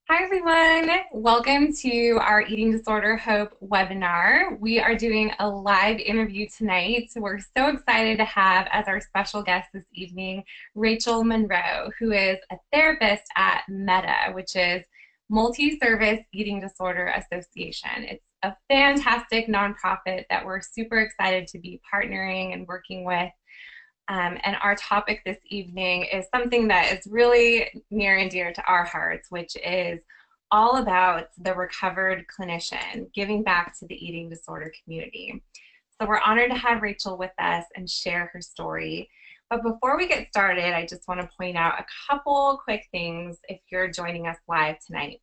Hi, everyone. Welcome to our Eating Disorder Hope webinar. We are doing a live interview tonight. So we're so excited to have as our special guest this evening, Rachel Monroe, who is a therapist at MEDA, which is Multi-Service Eating Disorder Association. It's a fantastic nonprofit that we're super excited to be partnering and working with. And our topic this evening is something that is really near and dear to our hearts, which is all about the recovered clinician, giving back to the eating disorder community. So we're honored to have Rachel with us and share her story. But before we get started, I just want to point out a couple quick things if you're joining us live tonight.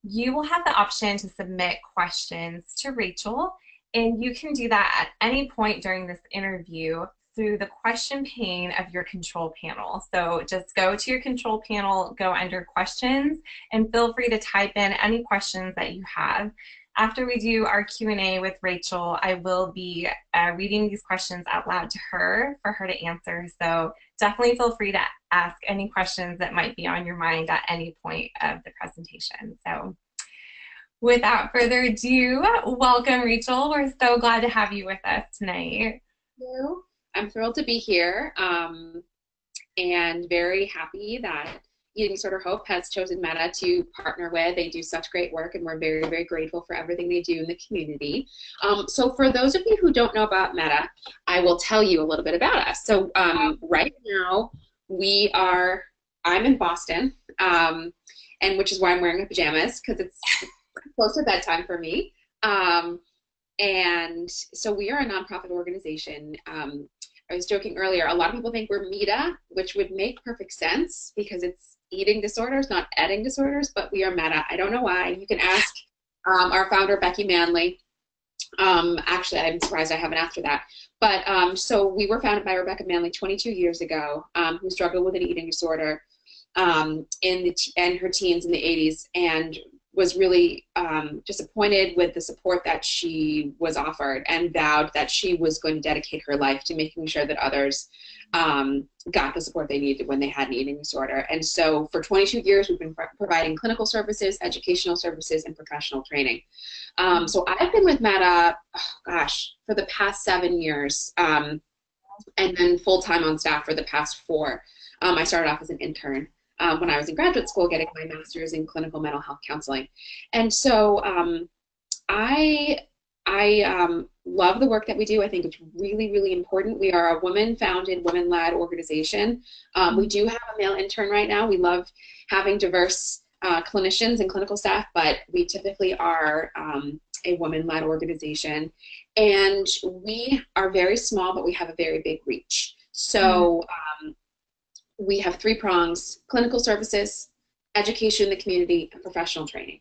You will have the option to submit questions to Rachel, and you can do that at any point during this interview through the question pane of your control panel. So just go to your control panel, go under questions, and feel free to type in any questions that you have. After we do our Q&A with Rachel, I will be reading these questions out loud to her for her to answer. So definitely feel free to ask any questions that might be on your mind at any point of the presentation. So without further ado, welcome, Rachel. We're so glad to have you with us tonight. Thank you. I'm thrilled to be here and very happy that Eating Disorder Hope has chosen MEDA to partner with. They do such great work, and we're very, very grateful for everything they do in the community. So for those of you who don't know about MEDA, I will tell you a little bit about us. So right now, I'm in Boston, and which is why I'm wearing my pajamas, because it's close to bedtime for me. And so we are a nonprofit organization. I was joking earlier, a lot of people think we're MEDA, which would make perfect sense because it's eating disorders, not eating disorders, but we are MEDA. I don't know why. You can ask our founder, Becky Manley. Actually, I'm surprised I haven't asked her that. But so we were founded by Rebecca Manley 22 years ago, who struggled with an eating disorder in her teens in the 80s, and was really disappointed with the support that she was offered, and vowed that she was going to dedicate her life to making sure that others got the support they needed when they had an eating disorder. And so for 22 years, we've been providing clinical services, educational services, and professional training. So I've been with MEDA, for the past 7 years, and then full-time on staff for the past 4. I started off as an intern when I was in graduate school, getting my master's in clinical mental health counseling. And so I love the work that we do. I think it's really, really important. We are a women-founded, women-led organization. We do have a male intern right now. We love having diverse clinicians and clinical staff, but we typically are a women-led organization. And we are very small, but we have a very big reach. So we have 3 prongs: clinical services, education in the community, and professional training.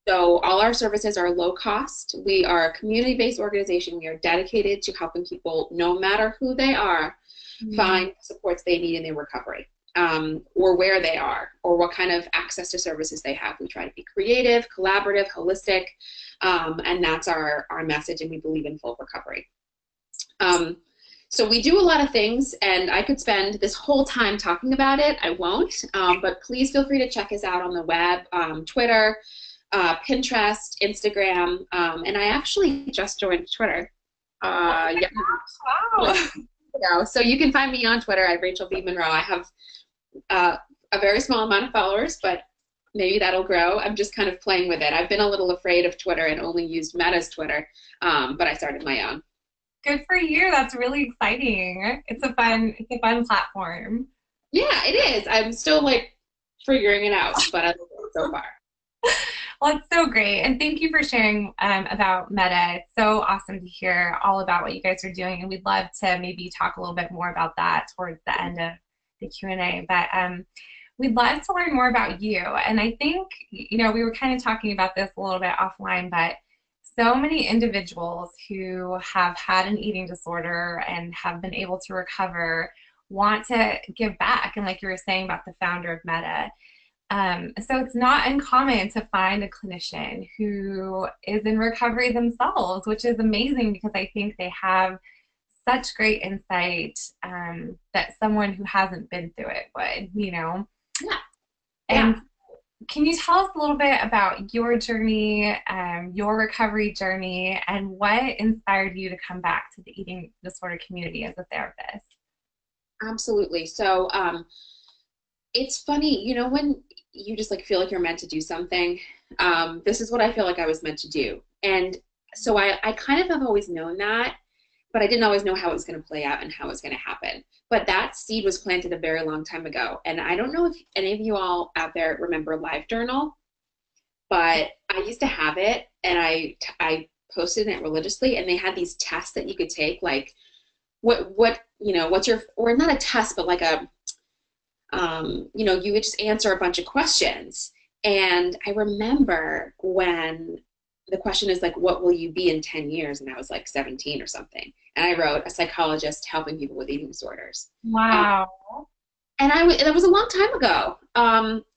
So all our services are low cost. We are a community-based organization. We are dedicated to helping people, no matter who they are, find the supports they need in their recovery, or where they are, or what kind of access to services they have. We try to be creative, collaborative, holistic, and that's our message, and we believe in full recovery. So we do a lot of things, and I could spend this whole time talking about it. I won't, but please feel free to check us out on the web, Twitter, Pinterest, Instagram, and I actually just joined Twitter. Yeah. Wow. So you can find me on Twitter at Rachel B. Monroe. I have a very small amount of followers, but maybe that'll grow. I'm just kind of playing with it. I've been a little afraid of Twitter and only used MEDA's Twitter, but I started my own. Good for you. That's really exciting. It's a fun platform. Yeah, it is. I'm still like figuring it out, but I love it so far. Well, it's so great. And thank you for sharing about MEDA. It's so awesome to hear all about what you guys are doing. And we'd love to maybe talk a little bit more about that towards the end of the Q&A. But we'd love to learn more about you. And I think, we were kind of talking about this a little bit offline, but so many individuals who have had an eating disorder and have been able to recover want to give back. And like you were saying about the founder of MEDA, so it's not uncommon to find a clinician who is in recovery themselves, which is amazing because I think they have such great insight that someone who hasn't been through it would, Yeah. And can you tell us a little bit about your journey, your recovery journey, and what inspired you to come back to the eating disorder community as a therapist? Absolutely. So it's funny, when you just like feel like you're meant to do something. This is what I feel like I was meant to do. And so I kind of have always known that, but I didn't always know how it was going to play out and how it was going to happen. But that seed was planted a very long time ago. And I don't know if any of you all out there remember LiveJournal, but I used to have it, and I posted it religiously, and they had these tests that you could take, like what's your, or not a test, but like a you would just answer a bunch of questions. And I remember when the question is like, what will you be in 10 years? And I was like 17 or something. And I wrote, a psychologist helping people with eating disorders. Wow. And that was a long time ago.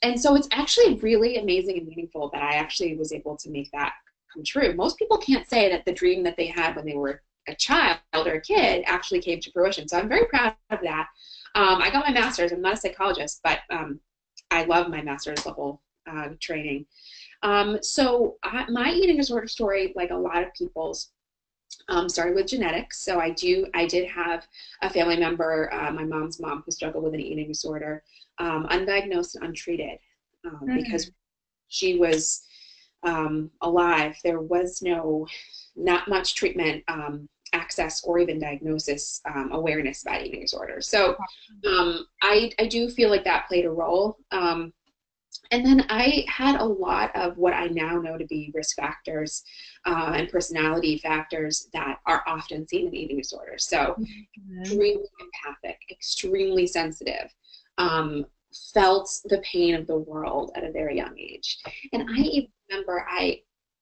And so it's actually really amazing and meaningful that I actually was able to make that come true. Most people can't say that the dream that they had when they were a child or a kid actually came to fruition. So I'm very proud of that. I got my master's. I'm not a psychologist, but I love my master's level training. My eating disorder story, like a lot of people's, started with genetics. So I did have a family member, my mom's mom, who struggled with an eating disorder, undiagnosed and untreated, because she was alive. There was not much treatment, access, or even diagnosis, awareness about eating disorders. So I do feel like that played a role. And then I had a lot of what I now know to be risk factors and personality factors that are often seen in eating disorders. So extremely empathic, extremely sensitive, felt the pain of the world at a very young age. And I even remember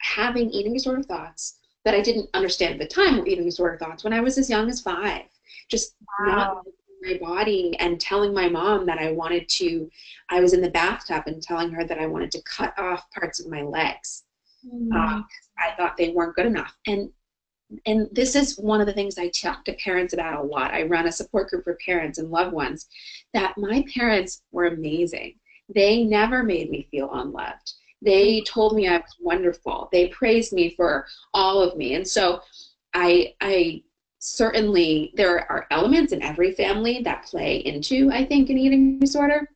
having eating disorder thoughts that I didn't understand at the time were eating disorder thoughts when I was as young as 5. Just not my body, and telling my mom that I was in the bathtub and telling her that I wanted to cut off parts of my legs. I thought they weren't good enough. And this is one of the things I talk to parents about a lot. I run a support group for parents and loved ones, that my parents were amazing. They never made me feel unloved. They told me I was wonderful. They praised me for all of me. And so I certainly, there are elements in every family that play into, I think, an eating disorder.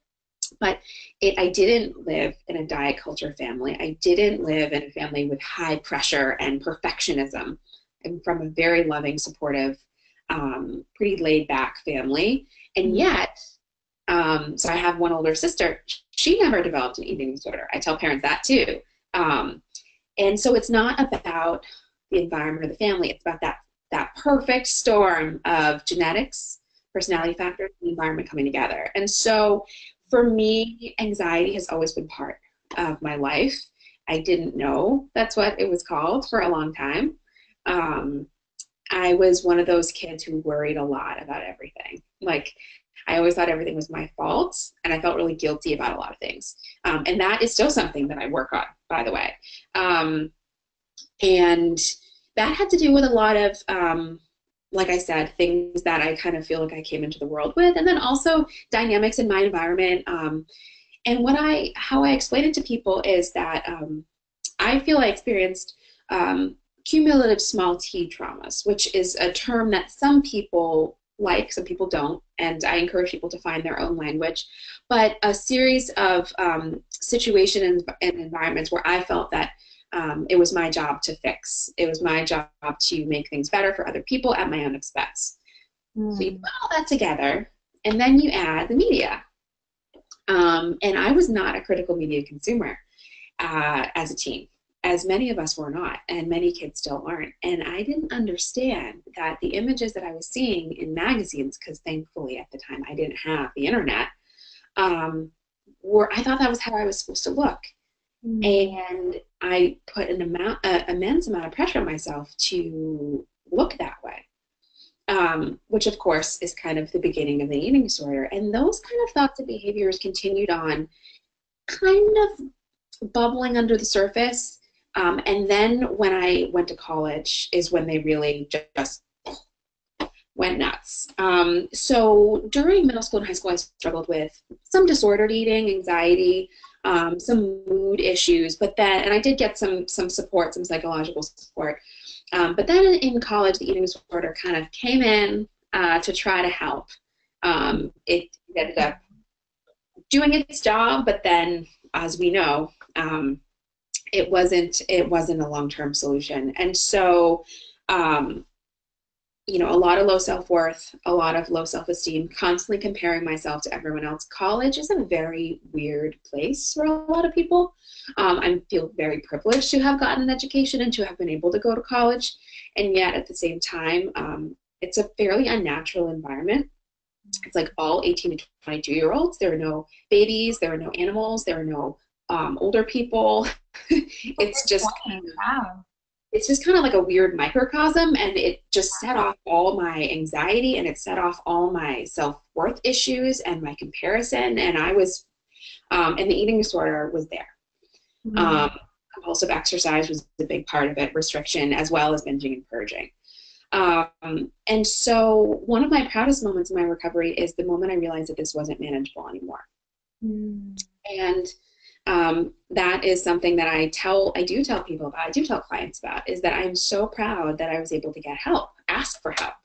But I didn't live in a diet culture family. I didn't live in a family with high pressure and perfectionism. I'm from a very loving, supportive, pretty laid back family. And yet, so I have one older sister. She never developed an eating disorder. I tell parents that too. And so it's not about the environment or the family. It's about that perfect storm of genetics, personality factors, and environment coming together. And so for me, anxiety has always been part of my life. I didn't know that's what it was called for a long time. I was one of those kids who worried a lot about everything. Like, I always thought everything was my fault, and I felt really guilty about a lot of things. And that is still something that I work on, by the way. And that had to do with a lot of, like I said, things that I kind of feel like I came into the world with, and then also dynamics in my environment. And how I explain it to people is that I feel I experienced cumulative small t traumas, which is a term that some people like, some people don't, and I encourage people to find their own language, but a series of situations and environments where I felt that it was my job to fix. It was my job to make things better for other people at my own expense. So you put all that together, and then you add the media. And I was not a critical media consumer as a teen, as many of us were not, and many kids still aren't. And I didn't understand that the images that I was seeing in magazines, because thankfully at the time I didn't have the internet, I thought that was how I was supposed to look. And I put an immense amount of pressure on myself to look that way, which of course is kind of the beginning of the eating disorder. And those kind of thoughts and behaviors continued on, kind of bubbling under the surface. And then when I went to college is when they really just went nuts. So during middle school and high school, I struggled with some disordered eating, anxiety, some mood issues, but then, and I did get some support, some psychological support. But then in college, the eating disorder kind of came in to try to help. It ended up doing its job, but then, as we know, it wasn't a long-term solution. And so, a lot of low self-worth, a lot of low self-esteem, constantly comparing myself to everyone else. College is a very weird place for a lot of people. I feel very privileged to have gotten an education and to have been able to go to college, and yet at the same time, it's a fairly unnatural environment. It's like all 18 to 22-year-olds. There are no babies, there are no animals, there are no older people. It's just Wow. it's just kind of like a weird microcosm, and it just set off all my anxiety, and it set off all my self-worth issues and my comparison, and I was and the eating disorder was there. Mm. Compulsive exercise was a big part of it, restriction, as well as binging and purging. And so one of my proudest moments in my recovery is the moment I realized that this wasn't manageable anymore. Mm. And that is something that I do tell people about, I do tell clients about, is that I'm so proud that I was able to get help, ask for help.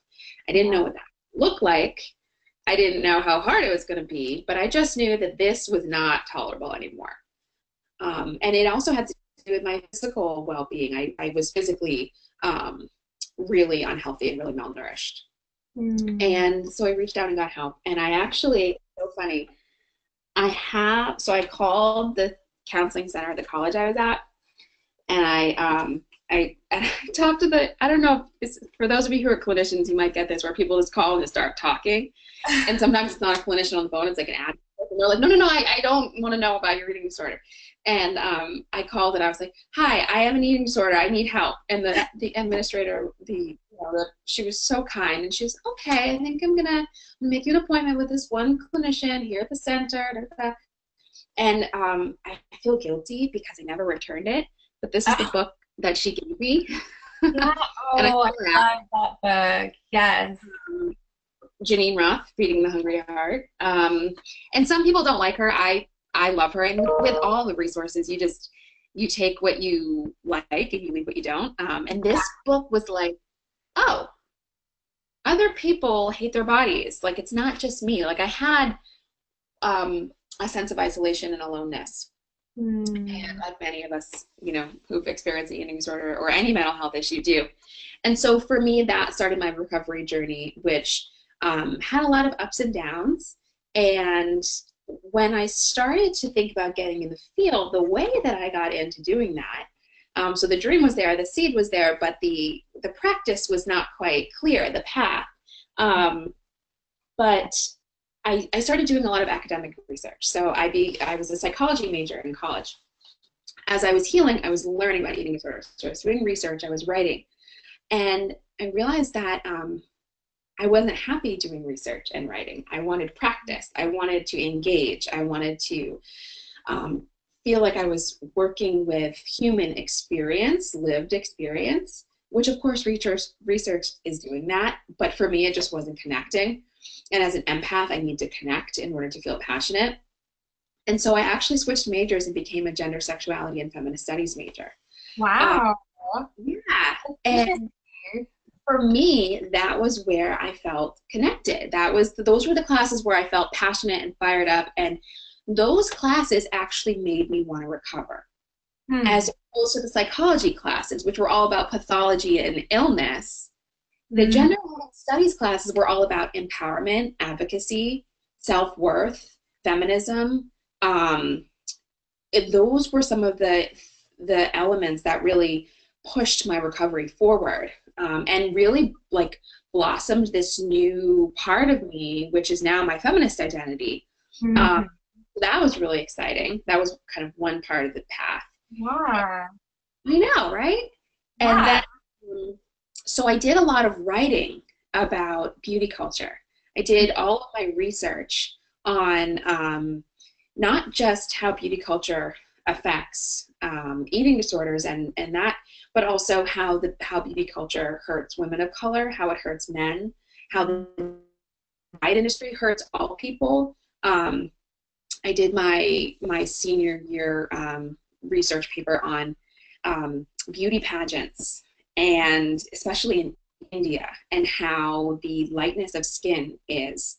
I didn't know what that looked like. I didn't know how hard it was going to be, but I just knew that this was not tolerable anymore. And it also had to do with my physical well-being. I was physically really unhealthy and really malnourished. Mm. And so I reached out and got help. And I actually, so funny, I called the counseling center at the college I was at, and I talked to I don't know, for those of you who are clinicians, you might get this, where people just call and just start talking. And sometimes it's not a clinician on the phone, it's like an advocate. And they're like, no, I don't want to know about your eating disorder. And I called and I was like, hi, I have an eating disorder. I need help. And the administrator, she was so kind, and she was, okay, I think I'm going to make you an appointment with this one clinician here at the center. And I feel guilty because I never returned it. But this is the book that she gave me. Yeah. And Oh, I love that book. Yes. Janine Roth, Feeding the Hungry Heart. And some people don't like her. I love her. And with all the resources, you take what you like and you leave what you don't. And this book was like, oh, other people hate their bodies. Like, it's not just me. Like, I had a sense of isolation and aloneness. And like many of us, who've experienced an eating disorder or any mental health issue do. And so for me, that started my recovery journey, which had a lot of ups and downs. And when I started to think about getting in the field, the way that I got into doing that, so the dream was there, the seed was there, but the practice was not quite clear, the path. But I started doing a lot of academic research. So I was a psychology major in college. As I was healing, I was learning about eating disorders. So I was doing research, I was writing. And I realized that I wasn't happy doing research and writing. I wanted practice. I wanted to engage. I wanted to feel like I was working with human experience, lived experience, which of course research is doing that. But for me, it just wasn't connecting. And as an empath, I need to connect in order to feel passionate. And so I actually switched majors and became a gender, sexuality, and feminist studies major. Wow. Yeah. And for me, that was where I felt connected. Those were the classes where I felt passionate and fired up. And those classes actually made me want to recover. As opposed to the psychology classes, which were all about pathology and illness. The gender studies classes were all about empowerment, advocacy, self-worth, feminism. Those were some of the elements that really pushed my recovery forward, and really like blossomed this new part of me, which is now my feminist identity. That was really exciting. That was kind of one part of the path. Yeah. I know, right? Yeah. And then, so I did a lot of writing about beauty culture. I did all of my research on not just how beauty culture affects eating disorders and that, but also how beauty culture hurts women of color, how it hurts men, how the diet industry hurts all people. I did my senior year research paper on beauty pageants, and especially in India, and how the lightness of skin is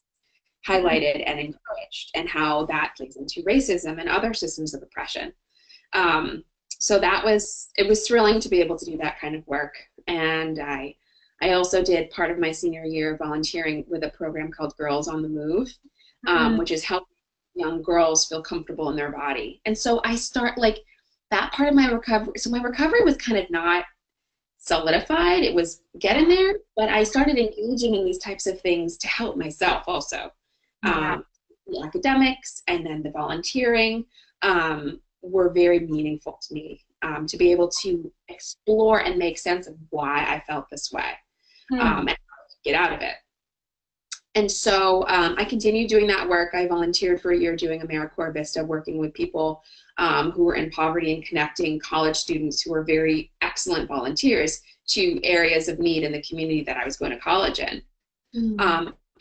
highlighted and encouraged, and how that plays into racism and other systems of oppression. So it was thrilling to be able to do that kind of work. And I also did part of my senior year volunteering with a program called Girls on the Move, which is helping young girls feel comfortable in their body. And so I start like that part of my recovery. So my recovery was kind of not solidified. It was getting there, but I started engaging in these types of things to help myself also. Yeah. The academics and then the volunteering were very meaningful to me, to be able to explore and make sense of why I felt this way, and how to get out of it. And so I continued doing that work. I volunteered for a year doing AmeriCorps Vista, working with people who were in poverty and connecting college students who were very excellent volunteers to areas of need in the community that I was going to college in.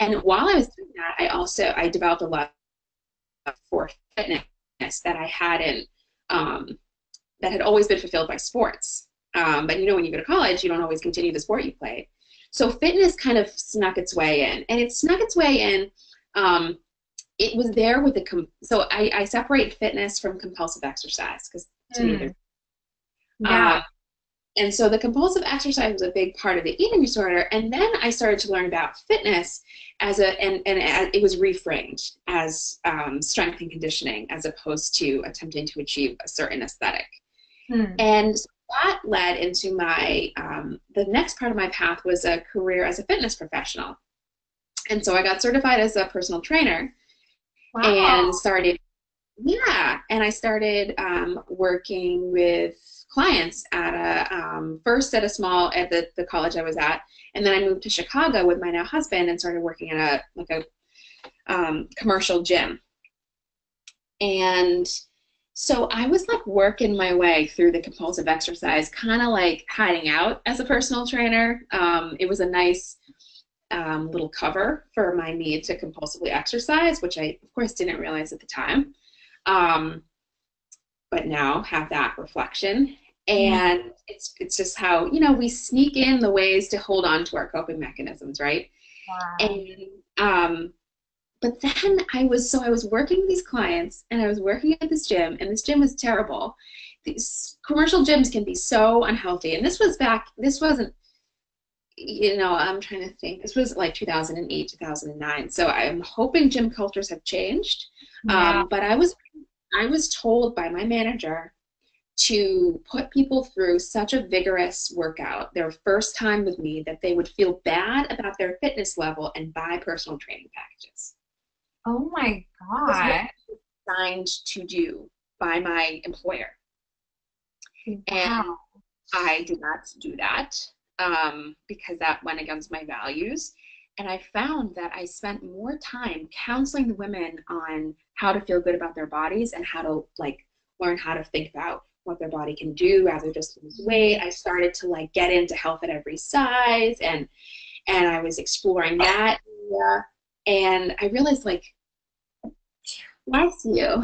And while I was doing that, I developed a love for fitness that I hadn't, that had always been fulfilled by sports. But you know, when you go to college, you don't always continue the sport you played. So fitness kind of snuck its way in, and it snuck its way in. It was there with so I separate fitness from compulsive exercise, because to me, yeah. and so the compulsive exercise was a big part of the eating disorder. And then I started to learn about fitness and it was reframed as strength and conditioning, as opposed to attempting to achieve a certain aesthetic. And so that led into my, the next part of my path was a career as a fitness professional. And so I got certified as a personal trainer. Wow. And I started working with clients at first at the college I was at, and then I moved to Chicago with my now husband and started working at a commercial gym. And so I was like working my way through the compulsive exercise, kind of like hiding out as a personal trainer. It was a nice little cover for my need to compulsively exercise, which I, of course, didn't realize at the time. But now have that reflection. And it's just how, you know, we sneak in the ways to hold on to our coping mechanisms, right? Wow. And but then I was working with these clients, and I was working at this gym, and this gym was terrible. These commercial gyms can be so unhealthy. And this wasn't, you know, I'm trying to think. This was like 2008, 2009. So I'm hoping gym cultures have changed. But I was told by my manager to put people through such a vigorous workout their first time with me that they would feel bad about their fitness level and buy personal training packages. Oh my God. That's what I was designed to do by my employer. Wow. And I did not do that because that went against my values. And I found that I spent more time counseling the women on how to feel good about their bodies and how to like learn how to think about what their body can do rather just lose weight. I started to like get into health at every size, and I was exploring that area, and I realized like, bless you.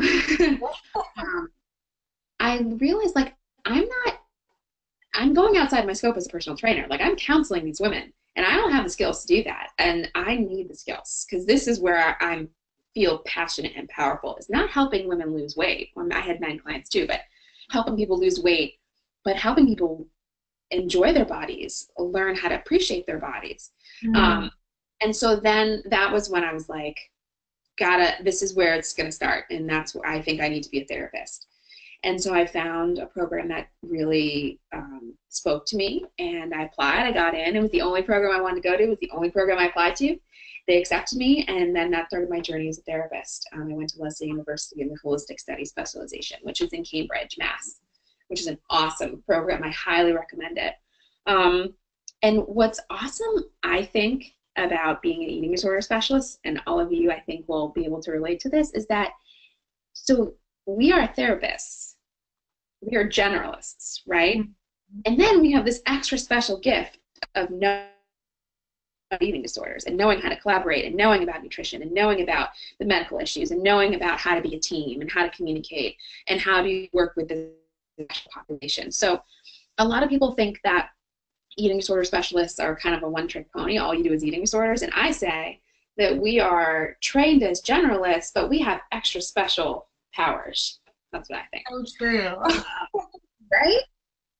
I realized like I'm going outside my scope as a personal trainer. Like I'm counseling these women, and I don't have the skills to do that. And I need the skills, because this is where I feel passionate and powerful. It's not helping women lose weight. Well, I had men clients too, but helping people lose weight, but helping people enjoy their bodies, learn how to appreciate their bodies. And so then that was when I was like, this is where it's going to start. And that's where I think I need to be a therapist. And so I found a program that really spoke to me, and I applied. I got in. It was the only program I wanted to go to. It was the only program I applied to. They accepted me, and then that started my journey as a therapist. I went to Lesley University in the Holistic Studies specialization, which is in Cambridge, Mass., which is an awesome program. I highly recommend it. And what's awesome, I think, about being an eating disorder specialist, and all of you, I think, will be able to relate to this, is that so we are therapists. We are generalists, right? And then we have this extra special gift of knowing eating disorders and knowing how to collaborate and knowing about nutrition and knowing about the medical issues and knowing about how to be a team and how to communicate and how to work with the population. So a lot of people think that eating disorder specialists are kind of a one-trick pony. All you do is eating disorders. And I say that we are trained as generalists, but we have extra special powers. That's what I think. So true. Right?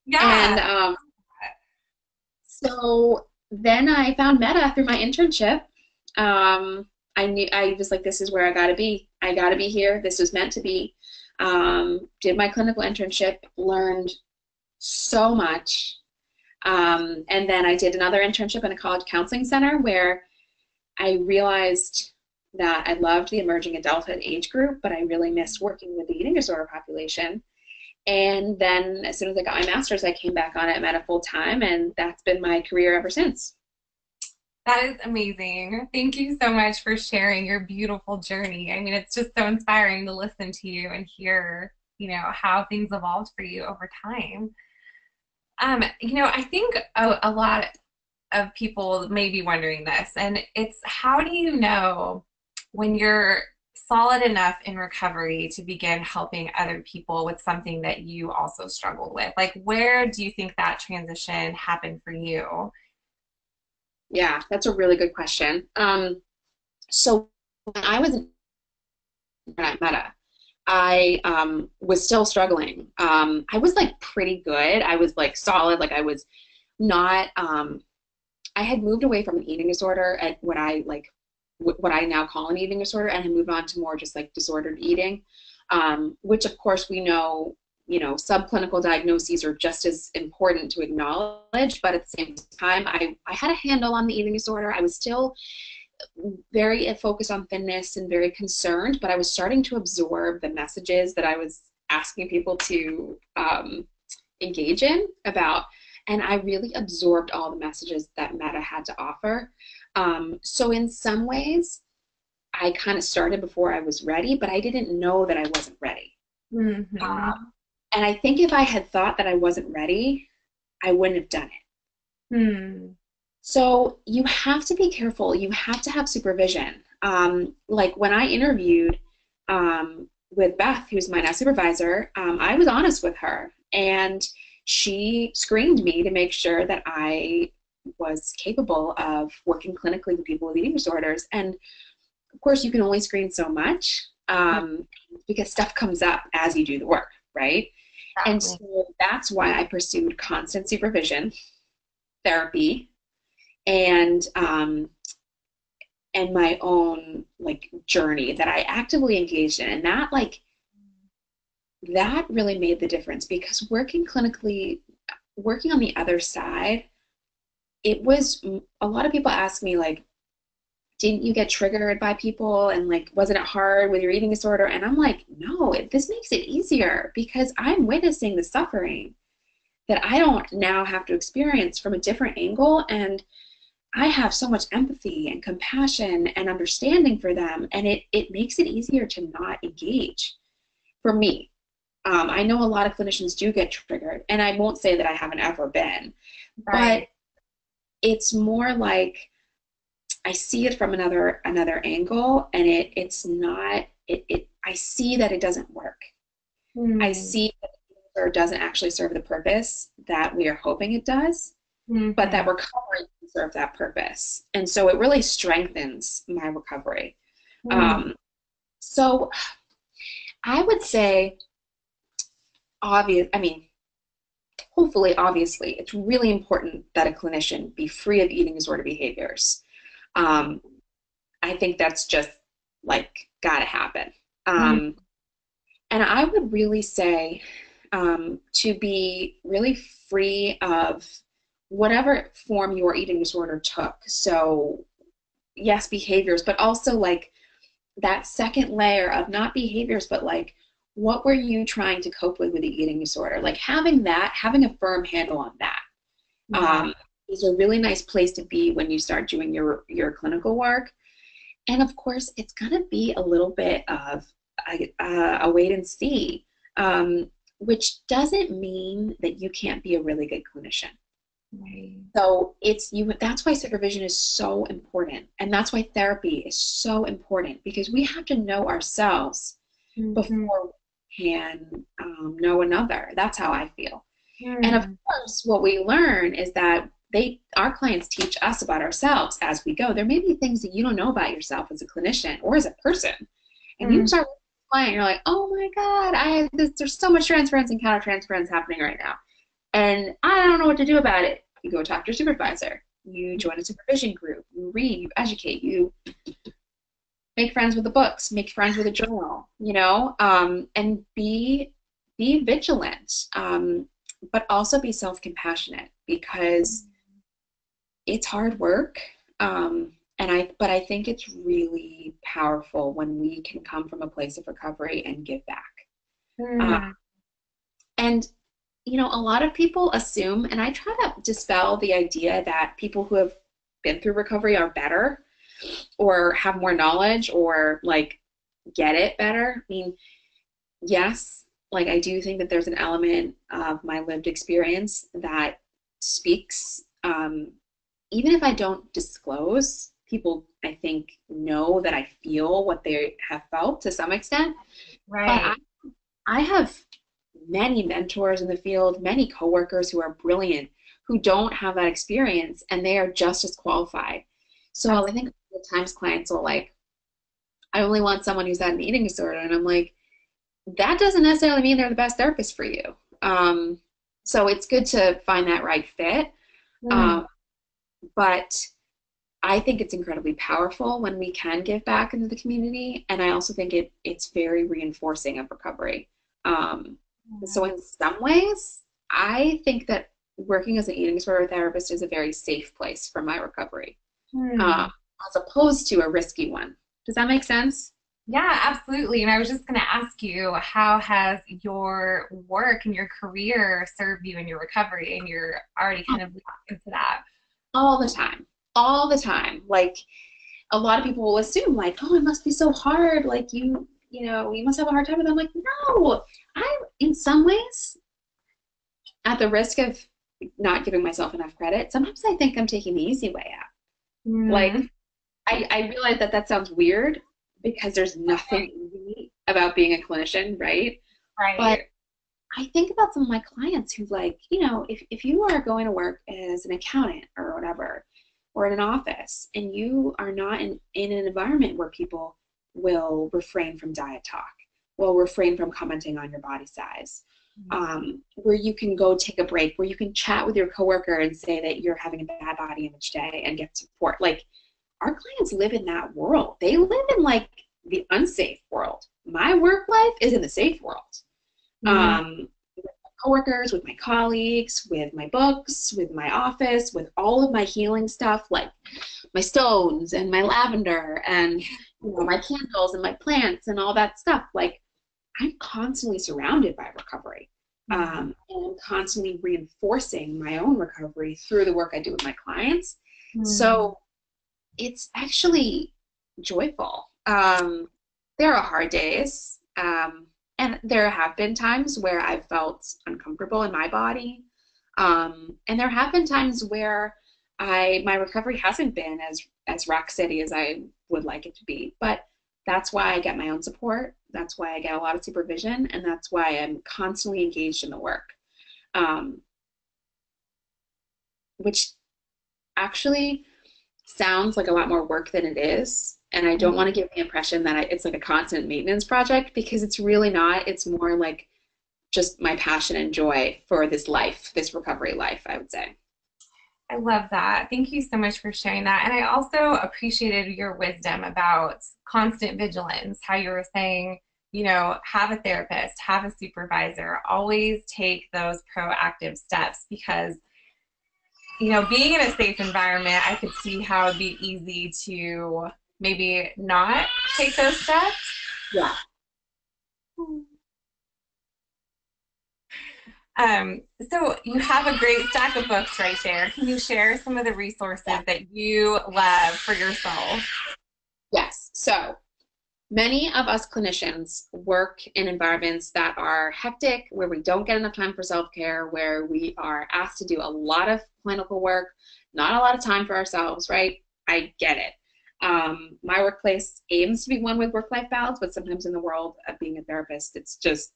Yeah. And so then I found MEDA through my internship. I was like, this is where I gotta be. I gotta be here. This was meant to be. Did my clinical internship, learned so much. And then I did another internship in a college counseling center where I realized that I loved the emerging adulthood age group, but I really missed working with the eating disorder population. And then as soon as I got my master's, I came back on it MEDA full time, and that's been my career ever since. That is amazing. Thank you so much for sharing your beautiful journey. I mean, it's just so inspiring to listen to you and hear, how things evolved for you over time. I think a lot of people may be wondering this, and it's how do you know when you're solid enough in recovery to begin helping other people with something that you also struggled with? Like, where do you think that transition happened for you? Yeah, that's a really good question. So when I was at MEDA, I was still struggling. I was like pretty good. I was like solid. Like I was not. I had moved away from an eating disorder at what I now call an eating disorder, and had moved on to more just like disordered eating, which of course we know. Subclinical diagnoses are just as important to acknowledge, but at the same time, I had a handle on the eating disorder. I was still very focused on thinness and very concerned, but I was starting to absorb the messages that I was asking people to engage in about, and I really absorbed all the messages that MEDA had to offer. So in some ways, I kind of started before I was ready, but I didn't know that I wasn't ready. Mm-hmm. And I think if I had thought that I wasn't ready, I wouldn't have done it. Hmm. So you have to be careful. You have to have supervision. Like when I interviewed with Beth, who's my now supervisor, I was honest with her, and she screened me to make sure that I was capable of working clinically with people with eating disorders. And of course, you can only screen so much because stuff comes up as you do the work, right? And Exactly. so that's why I pursued constant supervision, therapy, and my own like journey that I actively engaged in, and that really made the difference because working clinically, working on the other side, it was a lot of people ask me like, didn't you get triggered by people, and like wasn't it hard with your eating disorder? And I'm like, no, this makes it easier because I'm witnessing the suffering that I don't now have to experience from a different angle, and I have so much empathy and compassion and understanding for them, and it makes it easier to not engage for me. I know a lot of clinicians do get triggered, and I won't say that I haven't ever been, but Right. it's more like I see it from another angle, and it's not I see that it doesn't work. I Hmm. see that it doesn't actually serve the purpose that we are hoping it does, but that Mm-hmm. recovery can serve that purpose. And so it really strengthens my recovery. Hmm. Um, so I would say hopefully, obviously, it's really important that a clinician be free of eating disorder behaviors. Um, I think that's just like gotta happen. Hmm. Um, and I would really say to be really free of whatever form your eating disorder took. So, yes, behaviors, but also like that second layer of not behaviors, but like what were you trying to cope with the eating disorder? Like having a firm handle on that Yeah. um, is a really nice place to be when you start doing your clinical work. And of course, it's going to be a little bit of a wait and see, which doesn't mean that you can't be a really good clinician. Right. So it's you that's why supervision is so important. And that's why therapy is so important because we have to know ourselves Mm-hmm. before we can know another. That's how I feel. And of Hmm. course, what we learn is that our clients teach us about ourselves as we go. There may be things that you don't know about yourself as a clinician or as a person. And you Mm. start with a client, you're like, oh my God, there's so much transference and countertransference happening right now. And I don't know what to do about it. You go talk to your supervisor. You join a supervision group. You read, you educate, you make friends with the books, make friends with a journal, and be vigilant, but also be self-compassionate because it's hard work. But I think it's really powerful when we can come from a place of recovery and give back. Uh, Mm. and a lot of people assume, and I try to dispel the idea that people who have been through recovery are better or have more knowledge or like get it better. I mean, yes, like I do think that there's an element of my lived experience that speaks. Even if I don't disclose, people I think know that I feel what they have felt to some extent. But Right. I have many mentors in the field, many coworkers who are brilliant who don't have that experience and they are just as qualified. So I think at times clients will like, I only want someone who's had an eating disorder. And I'm like, that doesn't necessarily mean they're the best therapist for you. So it's good to find that right fit. Mm. Um, but I think it's incredibly powerful when we can give back into the community. And I also think it's very reinforcing of recovery. Um, so in some ways, I think that working as an eating disorder therapist is a very safe place for my recovery, Mm. uh, as opposed to a risky one. Does that make sense? Yeah, absolutely. And I was just going to ask you, how has your work and your career served you in your recovery? And you're already kind of leading into that. All the time. All the time. Like a lot of people will assume like, oh, it must be so hard. Like you must have a hard time with it. I'm like, no, in some ways, at the risk of not giving myself enough credit, sometimes I think I'm taking the easy way out. Like, Mm. I realize that sounds weird because there's nothing easy about being a clinician, right? But Right. I think about some of my clients who like, if you are going to work as an accountant or whatever, or in an office, and you are not in an environment where people will refrain from diet talk, will refrain from commenting on your body size, where you can go take a break, where you can chat with your coworker and say that you're having a bad body image day and get support. Like our clients live in that world. They live in like the unsafe world. My work life is in the safe world. Mm. With my coworkers, with my colleagues, with my books, with my office, with all of my healing stuff, like my stones and my lavender and my candles and my plants and all that stuff. Like I'm constantly surrounded by recovery. And I'm constantly reinforcing my own recovery through the work I do with my clients. Mm. So it's actually joyful. There are hard days, and there have been times where I've felt uncomfortable in my body, and there have been times where my recovery hasn't been as rock steady as I would like it to be. But that's why I get my own support. That's why I get a lot of supervision, and that's why I'm constantly engaged in the work, um, which actually sounds like a lot more work than it is. And I don't want to give the impression that it's like a constant maintenance project because it's really not. It's more like just my passion and joy for this life, this recovery life, I would say. I love that. Thank you so much for sharing that. And I also appreciated your wisdom about constant vigilance, how you were saying, have a therapist, have a supervisor, always take those proactive steps because, being in a safe environment, I could see how it'd be easy to maybe not take those steps. Yeah. So you have a great stack of books right there. Can you share some of the resources Yeah. that you love for yourself? Yes. So Many of us clinicians work in environments that are hectic, where we don't get enough time for self-care, where we are asked to do a lot of clinical work, not a lot of time for ourselves, right? I get it. My workplace aims to be one with work-life balance, but sometimes in the world of being a therapist, it's just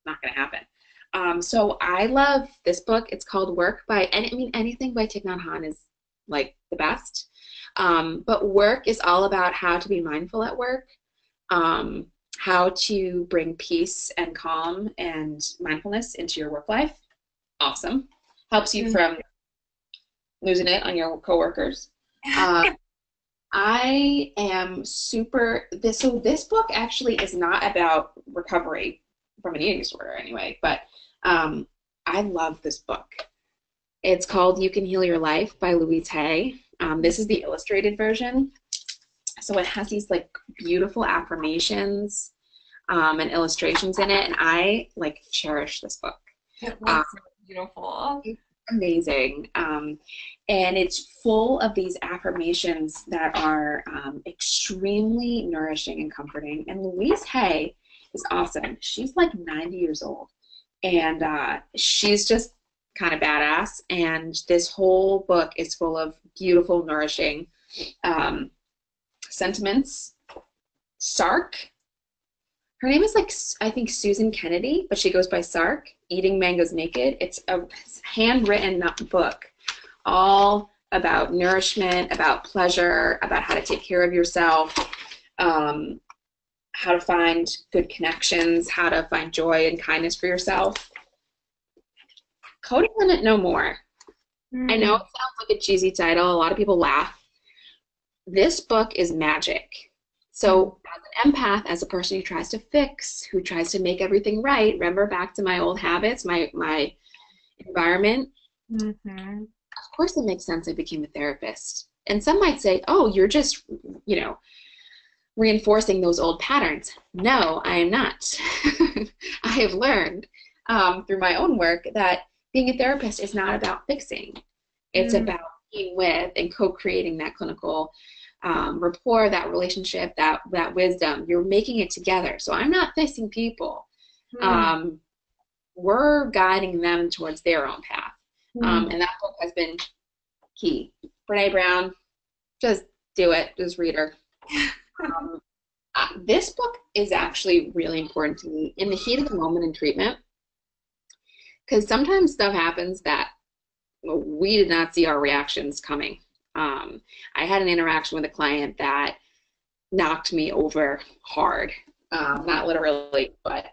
not going to happen. So I love this book. It's called Work by, and I mean, anything by Thich Nhat Hanh is like the best. But Work is all about how to be mindful at work, how to bring peace and calm and mindfulness into your work life. Awesome. Helps you from losing it on your coworkers. I am super, so this book actually is not about recovery from an eating disorder anyway, but I love this book. It's called You Can Heal Your Life by Louise Hay. This is the illustrated version. So it has these like beautiful affirmations and illustrations in it, and I like cherish this book. It looks beautiful. It's amazing. And it's full of these affirmations that are extremely nourishing and comforting. And Louise Hay is awesome. She's like 90 years old, and she's just kind of badass. And this whole book is full of beautiful, nourishing sentiments. Sark. Her name is like, I think, Susan Kennedy, but she goes by Sark, Eating Mangoes Naked. It's a handwritten book all about nourishment, about pleasure, about how to take care of yourself, how to find good connections, how to find joy and kindness for yourself. Codependent No More. I know it sounds like a cheesy title. A lot of people laugh. This book is magic. So as an empath, as a person who tries to fix, who tries to make everything right, remember back to my old habits, my environment, of course it makes sense I became a therapist. And some might say, oh, you're just, reinforcing those old patterns. No, I am not. I have learned through my own work that being a therapist is not about fixing. It's about being with and co-creating that clinical rapport, that relationship, that wisdom. You're making it together. So I'm not fixing people. We're guiding them towards their own path. And that book has been key. Brene Brown, just do it. Just read her. This book is actually really important to me in the heat of the moment in treatment, because sometimes stuff happens that we did not see our reactions coming. I had an interaction with a client that knocked me over hard, not literally, but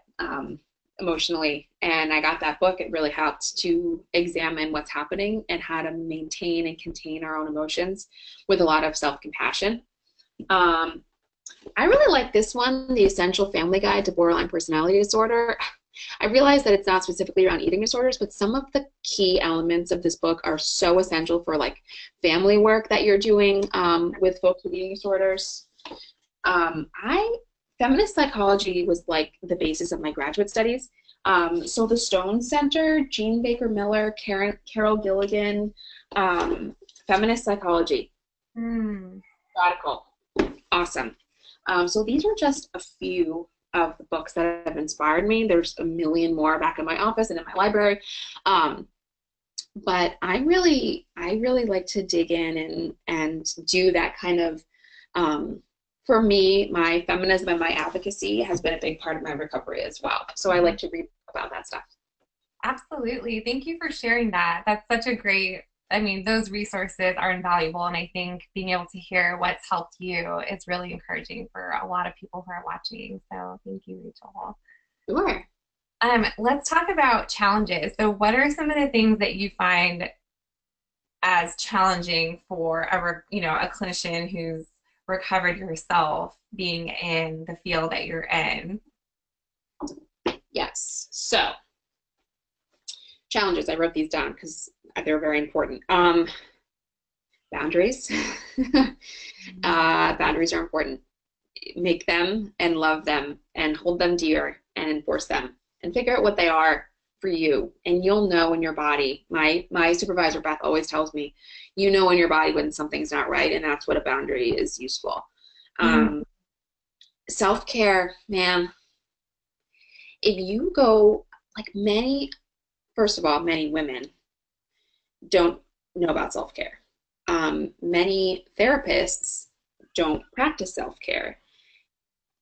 emotionally. And I got that book. It really helped to examine what's happening and how to maintain and contain our own emotions with a lot of self-compassion. I really like this one, The Essential Family Guide to Borderline Personality Disorder. I realize that it's not specifically around eating disorders, but some of the key elements of this book are so essential for like family work that you're doing with folks with eating disorders. Feminist psychology was like the basis of my graduate studies. So the Stone Center, Jean Baker Miller, Carol Gilligan, feminist psychology. Radical. Awesome. So these are just a few of the books that have inspired me. There's a million more back in my office and in my library. But I really like to dig in and do that kind of, for me, my feminism and my advocacy has been a big part of my recovery as well. So I like to read about that stuff. Absolutely. Thank you for sharing that. That's such a great, those resources are invaluable. And I think being able to hear what's helped you is really encouraging for a lot of people who are watching. So thank you, Rachel. Sure. Let's talk about challenges. So what are some of the things that you find as challenging for a clinician who's recovered yourself being in the field that you're in? Yes. So challenges, I wrote these down because they're very important. Boundaries. Boundaries are important. Make them and love them and hold them dear and enforce them and figure out what they are for you. And you'll know in your body. My supervisor, Beth, always tells me, you know in your body when something's not right, and that's what a boundary is useful. Self-care, man. If you go, like many, first of all, many women don't know about self-care. Many therapists don't practice self-care.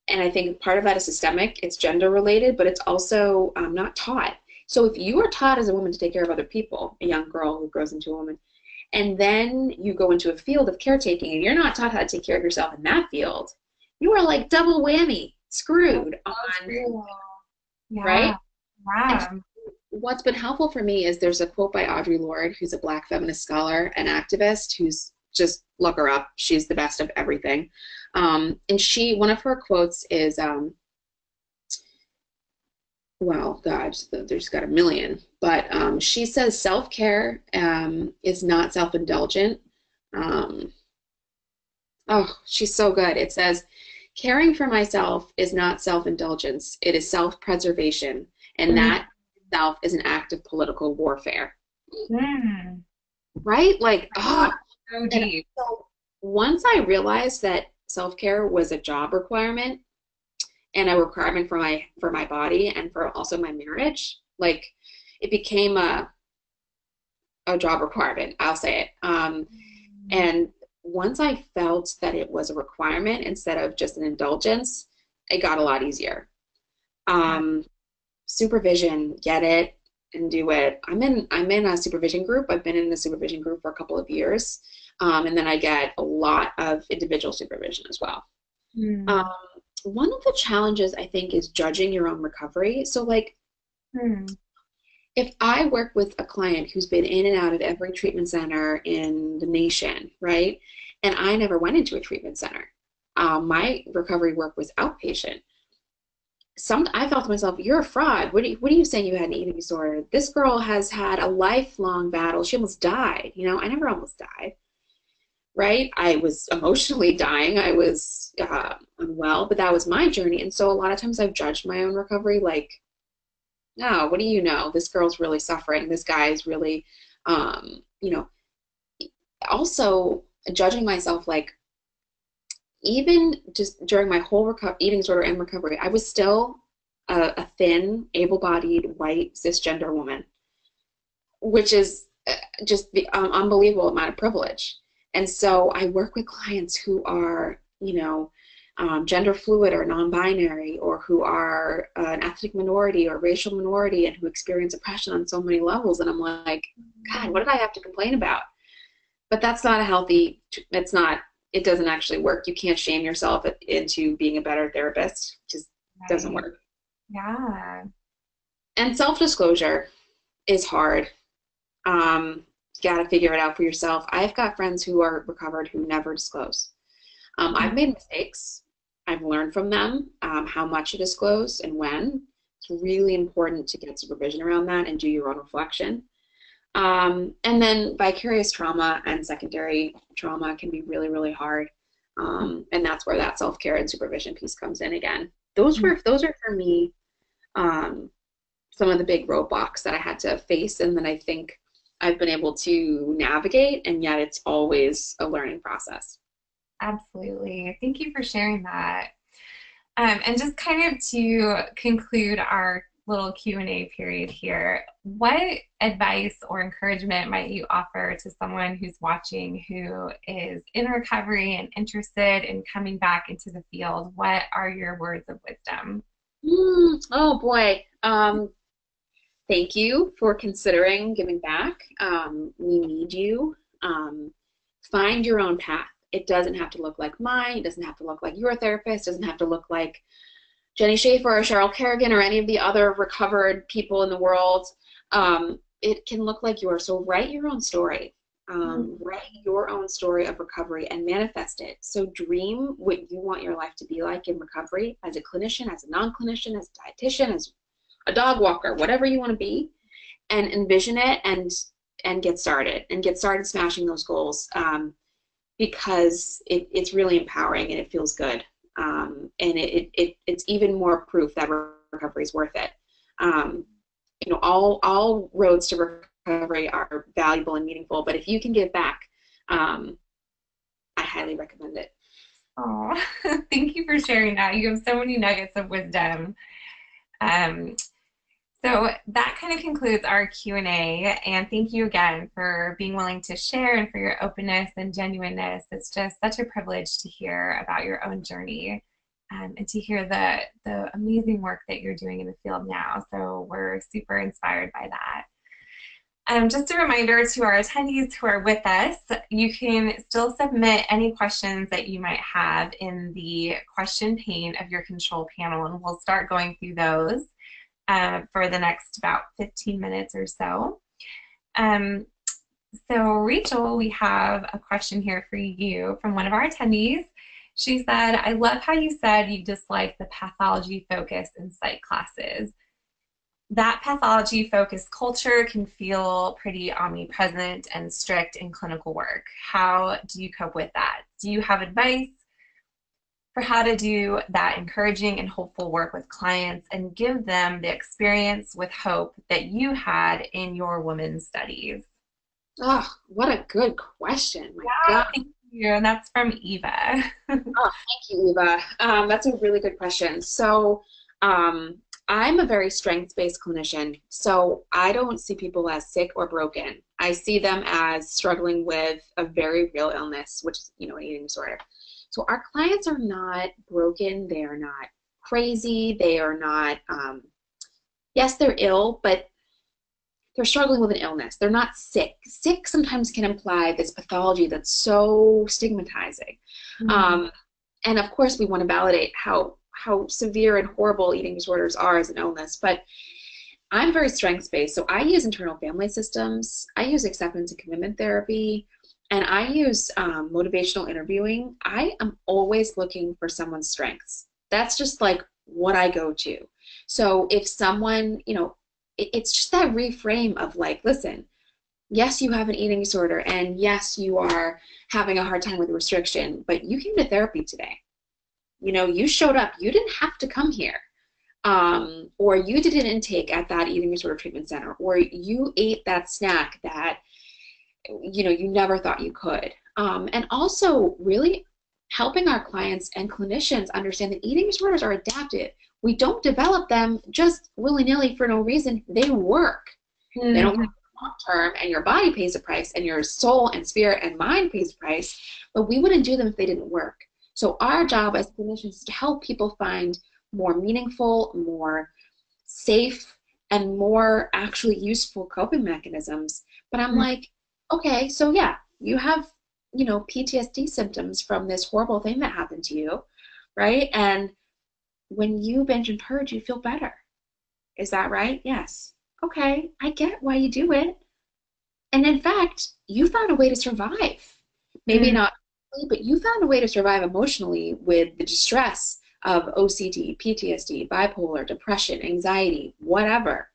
And I think part of that is systemic, it's gender related, but it's also not taught. So if you are taught as a woman to take care of other people, a young girl who grows into a woman, and then you go into a field of caretaking and you're not taught how to take care of yourself in that field, you are like double whammy, screwed So on, true. Yeah. right? And Yeah. what's been helpful for me is there's a quote by Audre Lorde, who's a Black feminist scholar and activist, who's just look her up. She's the best of everything. And one of her quotes is, well, God, there's got a million, but she says self-care is not self-indulgent. Um, oh, she's so good. It says, caring for myself is not self-indulgence. It is self-preservation. And Mm, that itself is an act of political warfare. mm. Right? Like, oh, So and deep. so once I realized that self-care was a job requirement and a requirement for my body and for also my marriage, like it became a job requirement, I'll say it. And once I felt that it was a requirement instead of just an indulgence, it got a lot easier. Yeah. Um, Supervision, get it and do it. I'm in a supervision group. I've been in a supervision group for a couple of years. And then I get a lot of individual supervision as well. Um, Mm, One of the challenges I think is judging your own recovery. So like mm, if I work with a client who's been in and out of every treatment center in the nation, right? And I never went into a treatment center. My recovery work was outpatient. I thought to myself, you're a fraud. What are you saying you had an eating disorder? This girl has had a lifelong battle. She almost died. I never almost died, right? I was emotionally dying. I was unwell, but that was my journey. And so a lot of times I've judged my own recovery like, no, what do you know? This girl's really suffering. This guy is really, um, you know, also judging myself like, even just during my whole eating disorder and recovery, I was still a thin, able-bodied, white, cisgender woman, which is just the unbelievable amount of privilege. And so I work with clients who are, gender fluid or non-binary, or who are an ethnic minority or racial minority, and who experience oppression on so many levels. And I'm like, God, what did I have to complain about? But that's not a healthy. It's not. It doesn't actually work. You can't shame yourself into being a better therapist. It just doesn't right. work. Yeah. And self-disclosure is hard. You got to figure it out for yourself. I've got friends who are recovered who never disclose. I've made mistakes. I've learned from them how much to disclose and when. It's really important to get supervision around that and do your own reflection. And then vicarious trauma and secondary trauma can be really, really hard. And that's where that self-care and supervision piece comes in again. Those are for me some of the big roadblocks that I had to face, and that I think I've been able to navigate, and yet it's always a learning process. Absolutely. Thank you for sharing that. And just kind of to conclude our little Q&A period here, what advice or encouragement might you offer to someone who's watching who is in recovery and interested in coming back into the field? What are your words of wisdom? Oh boy. Thank you for considering giving back. We need you. Find your own path. It doesn't have to look like mine. It doesn't have to look like your therapist. It doesn't have to look like Jenny Schaefer or Cheryl Kerrigan or any of the other recovered people in the world. It can look like yours. So write your own story. Write your own story of recovery and manifest it. So dream what you want your life to be like in recovery as a clinician, as a non-clinician, as a dietitian, as a dog walker, whatever you want to be, and envision it and get started smashing those goals, because it's really empowering and it feels good, and it's even more proof that recovery is worth it. All roads to recovery are valuable and meaningful, but if you can give back, I highly recommend it. Oh, thank you for sharing that. You have so many nuggets of wisdom. Um, so that kind of concludes our Q&A, and thank you again for being willing to share and for your openness and genuineness. It's just such a privilege to hear about your own journey, and to hear the amazing work that you're doing in the field now. So we're super inspired by that. Just a reminder to our attendees who are with us, you can still submit any questions that you might have in the question pane of your control panel, and we'll start going through those for the next about 15 minutes or so. Um, so Rachel, we have a question here for you from one of our attendees. She said, I love how you said you dislike the pathology focus in psych classes. That pathology focused culture can feel pretty omnipresent and strict in clinical work. How do you cope with that? Do you have advice for how to do that encouraging and hopeful work with clients and give them the experience with hope that you had in your women's studies? Oh, what a good question. My Yeah, God. thank you. And that's from Eva. Oh, thank you, Eva. That's a really good question. So, um, I'm a very strengths-based clinician, so I don't see people as sick or broken. I see them as struggling with a very real illness, which is, an eating disorder. So our clients are not broken. They are not crazy. They are not, yes, they're ill, but they're struggling with an illness. They're not sick. Sick sometimes can imply this pathology that's so stigmatizing. Mm, Um, and of course, we want to validate how severe and horrible eating disorders are as an illness. But I'm very strengths-based, so I use internal family systems. I use acceptance and commitment therapy, and I use motivational interviewing. I am always looking for someone's strengths. That's just like what I go to. So if someone, it's just that reframe of like, listen, yes, you have an eating disorder, and yes, you are having a hard time with restriction, but you came to therapy today. You showed up. You didn't have to come here. Or you did an intake at that eating disorder treatment center, or you ate that snack that you never thought you could. And also really helping our clients and clinicians understand that eating disorders are adaptive. We don't develop them just willy-nilly for no reason. They work. They don't mm, work long term, and your body pays a price, and your soul and spirit and mind pays a price, but we wouldn't do them if they didn't work. So our job as clinicians is to help people find more meaningful, more safe, and more actually useful coping mechanisms. But I'm mm, like, okay, so yeah, you have, PTSD symptoms from this horrible thing that happened to you, right? And when you binge and purge, you feel better. Is that right? Yes. Okay, I get why you do it. And in fact, you found a way to survive. Maybe mm, not, but you found a way to survive emotionally with the distress of OCD, PTSD, bipolar, depression, anxiety, whatever.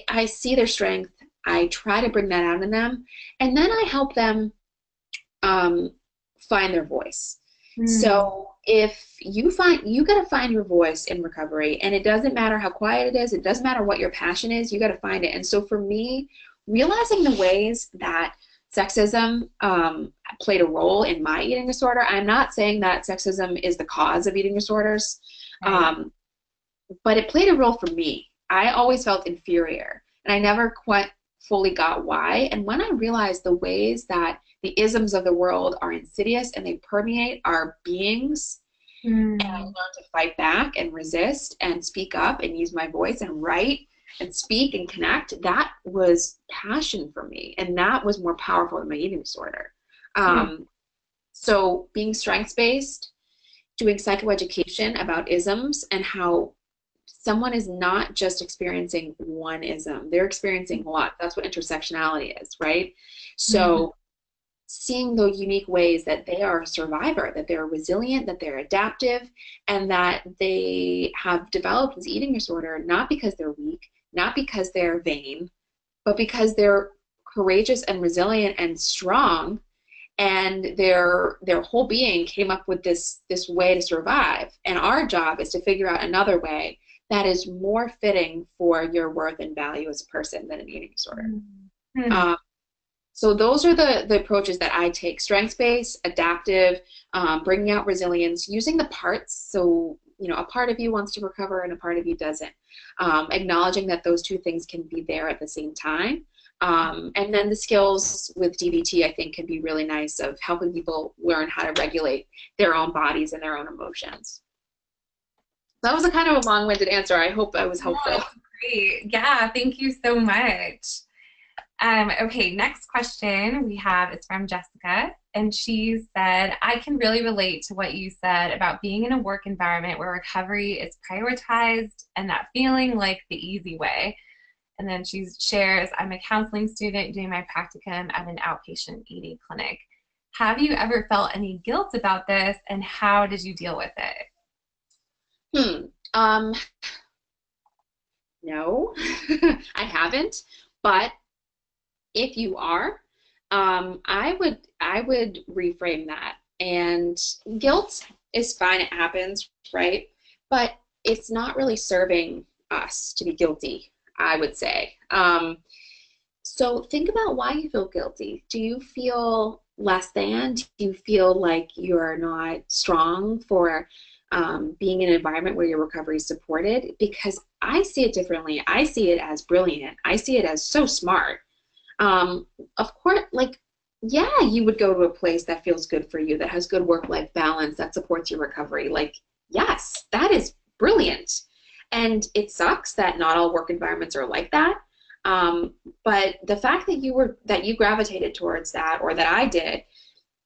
I see their strength. I try to bring that out in them, and then I help them um, find their voice. mm, So if you got to find your voice in recovery, and it doesn't matter how quiet it is, it doesn't matter what your passion is, you got to find it. And so for me, realizing the ways that sexism played a role in my eating disorder, I'm not saying that sexism is the cause of eating disorders, right. um, but it played a role for me. I always felt inferior, and I never quite fully got why. And when I realized the ways that the isms of the world are insidious and they permeate our beings, and I Mm, learned to fight back and resist and speak up and use my voice and write and speak and connect, that was passion for me. And that was more powerful than my eating disorder. mm, So being strengths based, doing psychoeducation about isms and how someone is not just experiencing one ism, they're experiencing a lot. That's what intersectionality is, right? mm, So seeing the unique ways that they are a survivor, that they're resilient, that they're adaptive, and that they have developed this eating disorder not because they're weak, not because they're vain, but because they're courageous and resilient and strong, and their whole being came up with this way to survive. And our job is to figure out another way that is more fitting for your worth and value as a person than an eating disorder. mm, mm. Um, So those are the approaches that I take: strengths-based, adaptive, bringing out resilience, using the parts. So, you know, a part of you wants to recover and a part of you doesn't. Acknowledging that those two things can be there at the same time. And then the skills with DBT, I think, can be really nice of helping people learn how to regulate their own bodies and their own emotions. That was a kind of a long-winded answer. I hope I was Oh, helpful. that's great. Yeah, thank you so much. Okay, next question we have is from Jessica, and she said, I can really relate to what you said about being in a work environment where recovery is prioritized and that feeling like the easy way. And then she shares, I'm a counseling student doing my practicum at an outpatient ED clinic. Have you ever felt any guilt about this, and how did you deal with it? Hmm. Um, no, I haven't. But if you are, I would reframe that. And guilt is fine; it happens, right? But it's not really serving us to be guilty, I would say. So think about why you feel guilty. Do you feel less than? Do you feel like you're not strong for being in an environment where your recovery is supported? Because I see it differently. I see it as brilliant. I see it as so smart. Um, of course, like, yeah, you would go to a place that feels good for you, that has good work-life balance, that supports your recovery. Like, yes, that is brilliant. And it sucks that not all work environments are like that. Um, but the fact that you gravitated towards that, or that I did,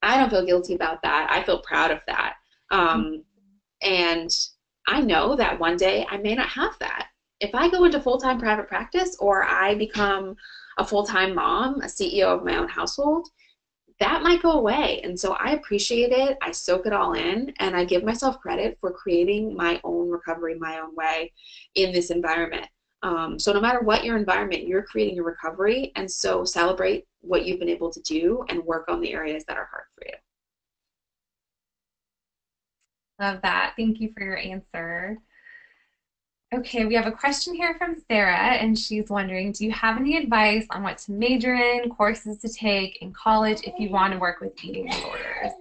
I don't feel guilty about that. I feel proud of that. Um, and I know that one day I may not have that. If I go into full-time private practice, or I become a full-time mom, a CEO of my own household, that might go away. And so I appreciate it. I soak it all in, and I give myself credit for creating my own recovery my own way in this environment. So no matter what your environment, you're creating a recovery. And so celebrate what you've been able to do and work on the areas that are hard for you. Love that. Thank you for your answer. Okay, we have a question here from Sarah, and she's wondering, do you have any advice on what to major in, courses to take in college if you want to work with eating disorders?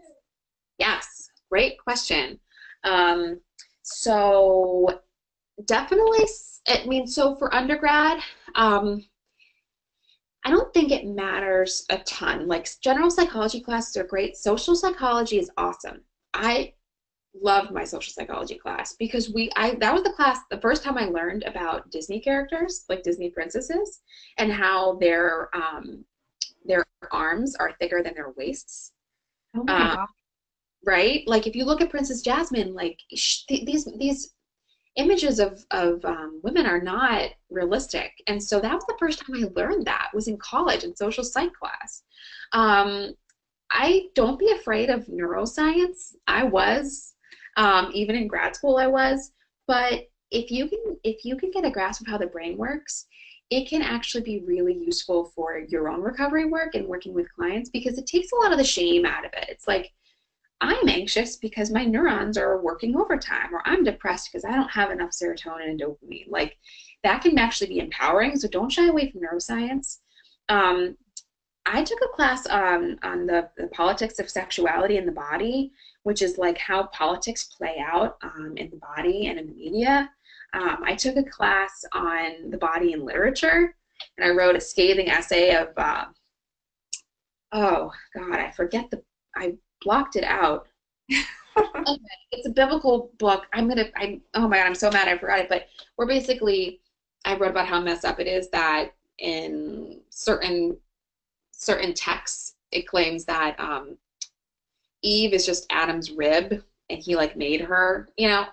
Yes, great question. Um, so definitely, I mean, so for undergrad, um, I don't think it matters a ton. Like, general psychology classes are great. Social psychology is awesome. I loved my social psychology class because that was the class, the first time I learned about Disney characters, like Disney princesses, and how their arms are thicker than their waists. Oh my Um, God. right? Like, if you look at Princess Jasmine, like, these images of women are not realistic. And so that was the first time I learned that, was in college in social psych class. Um, I don't be afraid of neuroscience. I was, even in grad school, I was. But if you can get a grasp of how the brain works, it can actually be really useful for your own recovery work and working with clients, because it takes a lot of the shame out of it. It's like, I'm anxious because my neurons are working overtime, or I'm depressed because I don't have enough serotonin and dopamine. Like, that can actually be empowering. So don't shy away from neuroscience. Um, I took a class on the politics of sexuality in the body, which is like how politics play out in the body and in the media. I took a class on the body in literature, and I wrote a scathing essay of, oh God, I blocked it out. Anyway, it's a biblical book. Oh my God, I'm so mad I forgot it. But we're basically, I wrote about how messed up it is that in certain texts, it claims that Eve is just Adam's rib, and he like made her. You know,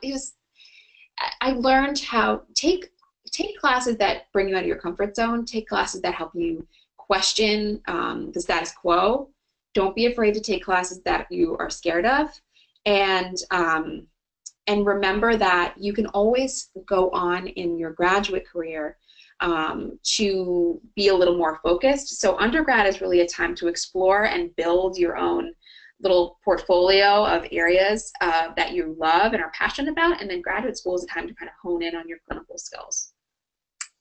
I learned how take classes that bring you out of your comfort zone. Take classes that help you question the status quo. Don't be afraid to take classes that you are scared of, and remember that you can always go on in your graduate career to be a little more focused. So undergrad is really a time to explore and build your own little portfolio of areas that you love and are passionate about, and then graduate school is a time to kind of hone in on your clinical skills.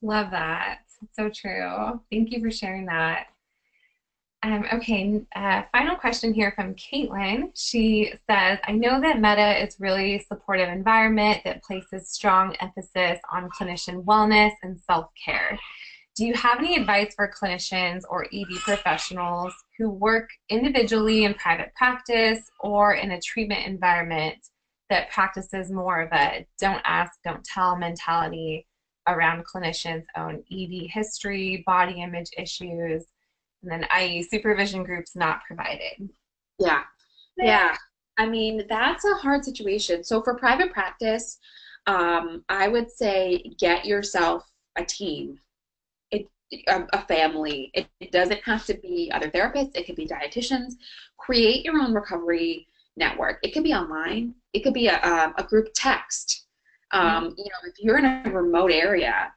Love that. So true. Thank you for sharing that. Okay, final question here from Caitlin. She says, I know that MEDA is really supportive environment that places strong emphasis on clinician wellness and self-care. Do you have any advice for clinicians or ED professionals who work individually in private practice or in a treatment environment that practices more of a don't ask, don't tell mentality around clinicians' own ED history, body image issues, and then i.e. supervision groups not provided? Yeah. Yeah. I mean, that's a hard situation. So for private practice, I would say get yourself a team, it, a family. It doesn't have to be other therapists. It could be dietitians. Create your own recovery network. It could be online. It could be a group text. If you're in a remote area,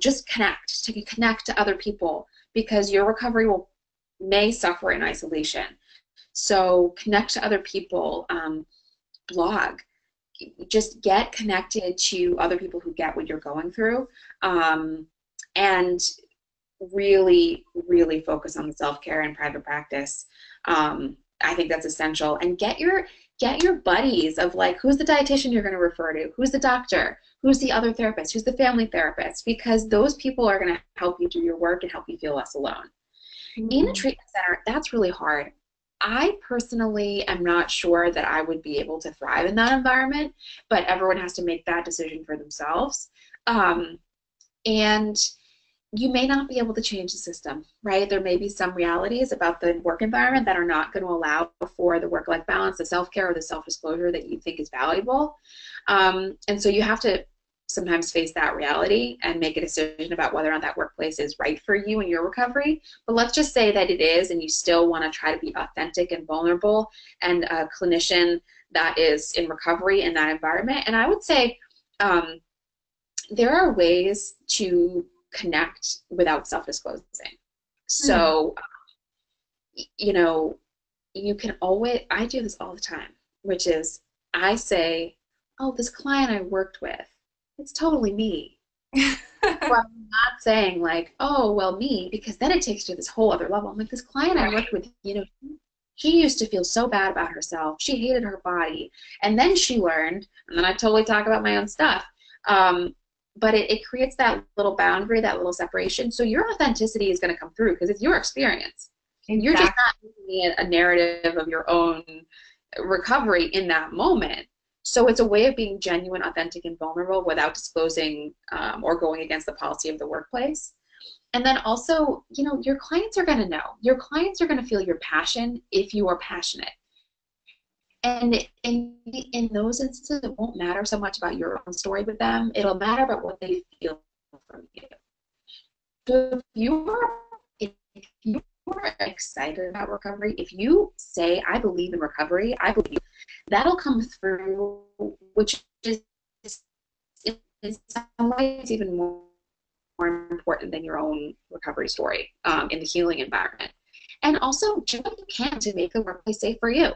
just connect to other people because your recovery may suffer in isolation. So connect to other people, blog, just get connected to other people who get what you're going through, and really, really focus on the self-care and private practice. I think that's essential. And get your buddies of like, who's the dietitian you're going to refer to? Who's the doctor? Who's the other therapist? Who's the family therapist? Because those people are going to help you do your work and help you feel less alone. In a treatment center, that's really hard. I personally am not sure that I would be able to thrive in that environment, but everyone has to make that decision for themselves. And you may not be able to change the system, right? There may be some realities about the work environment that are not going to allow for the work-life balance, the self-care, or the self-disclosure that you think is valuable. And so you have to sometimes face that reality and make a decision about whether or not that workplace is right for you in your recovery. But let's just say that it is, and you still want to try to be authentic and vulnerable and a clinician that is in recovery in that environment. And I would say there are ways to connect without self-disclosing. So, you can always, I do this all the time, which is I say, oh, this client I worked with, it's totally me. But I'm not saying like, oh, well, me, because then it takes you to this whole other level. I'm like, this client I worked with, she used to feel so bad about herself. She hated her body. And then she learned, and then I totally talk about my own stuff. But it creates that little boundary, that little separation. So your authenticity is going to come through because it's your experience. Exactly. You're just not making a narrative of your own recovery in that moment. So it's a way of being genuine, authentic, and vulnerable without disclosing or going against the policy of the workplace. And then also, your clients are going to know. Your clients are going to feel your passion if you are passionate. And in those instances, it won't matter so much about your own story with them. It'll matter about what they feel from you. So if you are excited about recovery, if you say, I believe in recovery, I believe, that'll come through, which is in some ways even more important than your own recovery story in the healing environment. And also, do what you can to make the workplace safe for you.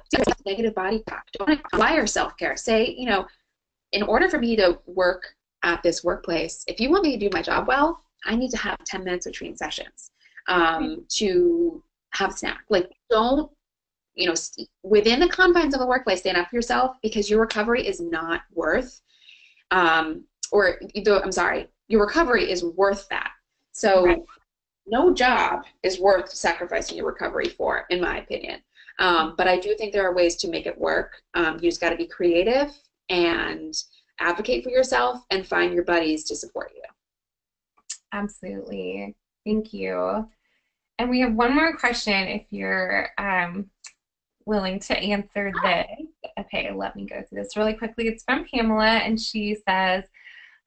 Negative body talk. Don't acquire self-care. Say, in order for me to work at this workplace, if you want me to do my job well, I need to have 10 minutes between sessions to have a snack. Like, don't, within the confines of the workplace, stand up for yourself because your recovery is not worth, your recovery is worth that. So no job is worth sacrificing your recovery for, in my opinion. But I do think there are ways to make it work. You just got to be creative and advocate for yourself and find your buddies to support you. Absolutely. Thank you. And we have one more question if you're willing to answer this. Okay, let me go through this really quickly. It's from Pamela, and she says,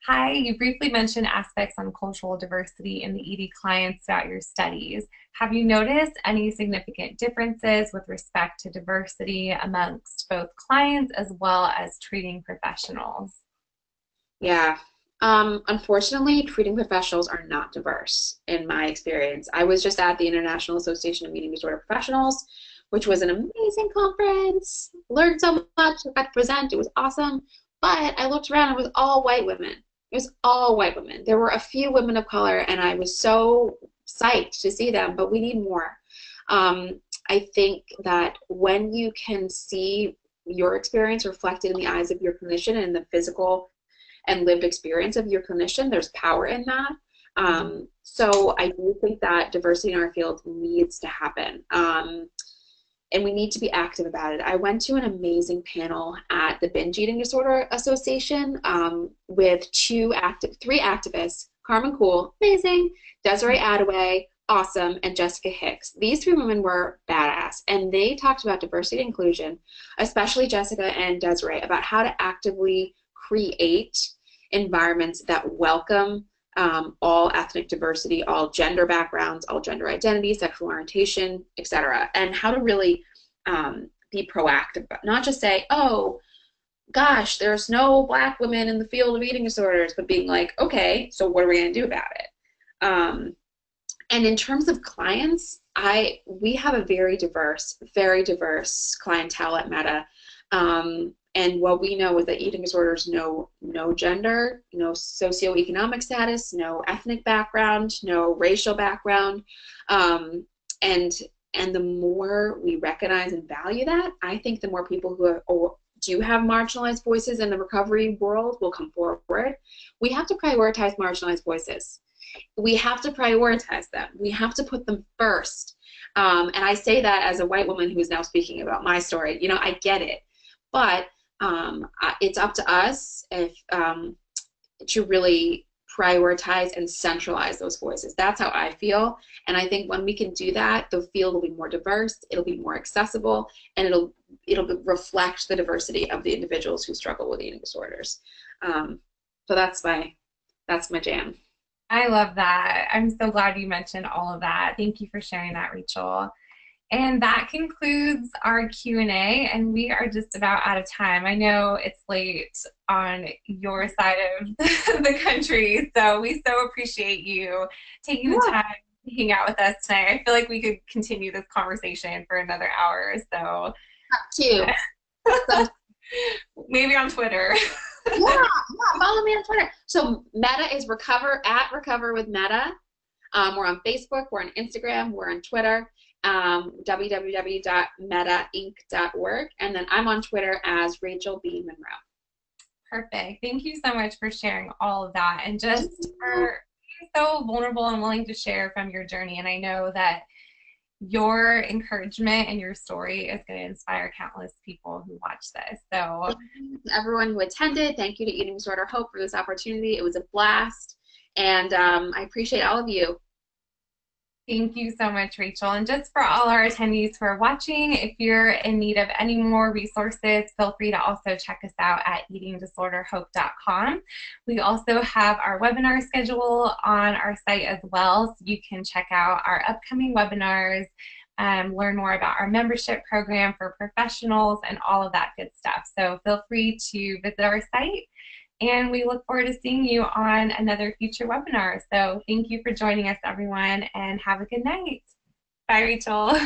hi, you briefly mentioned aspects on cultural diversity in the ED clients throughout your studies. Have you noticed any significant differences with respect to diversity amongst both clients as well as treating professionals? Yeah. Unfortunately, treating professionals are not diverse in my experience. I was just at the International Association of Eating Disorder Professionals, which was an amazing conference. Learned so much. I got to present. It was awesome. But I looked around. It was all white women. It was all white women. There were a few women of color, and I was so psyched to see them, but we need more. I think that when you can see your experience reflected in the eyes of your clinician and the physical and lived experience of your clinician, there's power in that. So I do think that diversity in our field needs to happen. And we need to be active about it. I went to an amazing panel at the Binge Eating Disorder Association with three activists, Carmen Cool, amazing, Desiree Adaway, awesome, and Jessica Hicks. These three women were badass, and they talked about diversity and inclusion, especially Jessica and Desiree, about how to actively create environments that welcome all ethnic diversity, all gender backgrounds, all gender identities, sexual orientation, etc., and how to really be proactive, not just say, oh, gosh, there's no Black women in the field of eating disorders, but being like, okay, so what are we going to do about it? And in terms of clients, we have a very diverse clientele at MEDA. And what we know is that eating disorders know no gender, no socioeconomic status, no ethnic background, no racial background. And the more we recognize and value that, I think the more people who do have marginalized voices in the recovery world will come forward. We have to prioritize marginalized voices. We have to prioritize them. We have to put them first. And I say that as a white woman who is now speaking about my story. You know, I get it. But it's up to us to really prioritize and centralize those voices. That's how I feel. And I think when we can do that, the field will be more diverse, it'll be more accessible, and it'll reflect the diversity of the individuals who struggle with eating disorders. So that's my jam. I love that. I'm so glad you mentioned all of that. Thank you for sharing that, Rachel. And that concludes our Q&A, and we are just about out of time. I know it's late on your side of the country, so we so appreciate you taking the time to hang out with us tonight. I feel like we could continue this conversation for another hour or so. Too. Maybe on Twitter. Yeah, follow me on Twitter. So MEDA is Recover with MEDA. We're on Facebook, we're on Instagram, we're on Twitter. www.medainc.org, and then I'm on Twitter as Rachel B. Monroe. Perfect. Thank you so much for sharing all of that and just for being so vulnerable and willing to share from your journey. And I know that your encouragement and your story is going to inspire countless people who watch this. So everyone who attended, thank you to Eating Disorder Hope for this opportunity. It was a blast, and I appreciate all of you. Thank you so much, Rachel. And just for all our attendees who are watching, if you're in need of any more resources, feel free to also check us out at eatingdisorderhope.com. We also have our webinar schedule on our site as well, so you can check out our upcoming webinars, learn more about our membership program for professionals, and all of that good stuff. So feel free to visit our site. And we look forward to seeing you on another future webinar. So thank you for joining us, everyone, and have a good night. Bye, Rachel.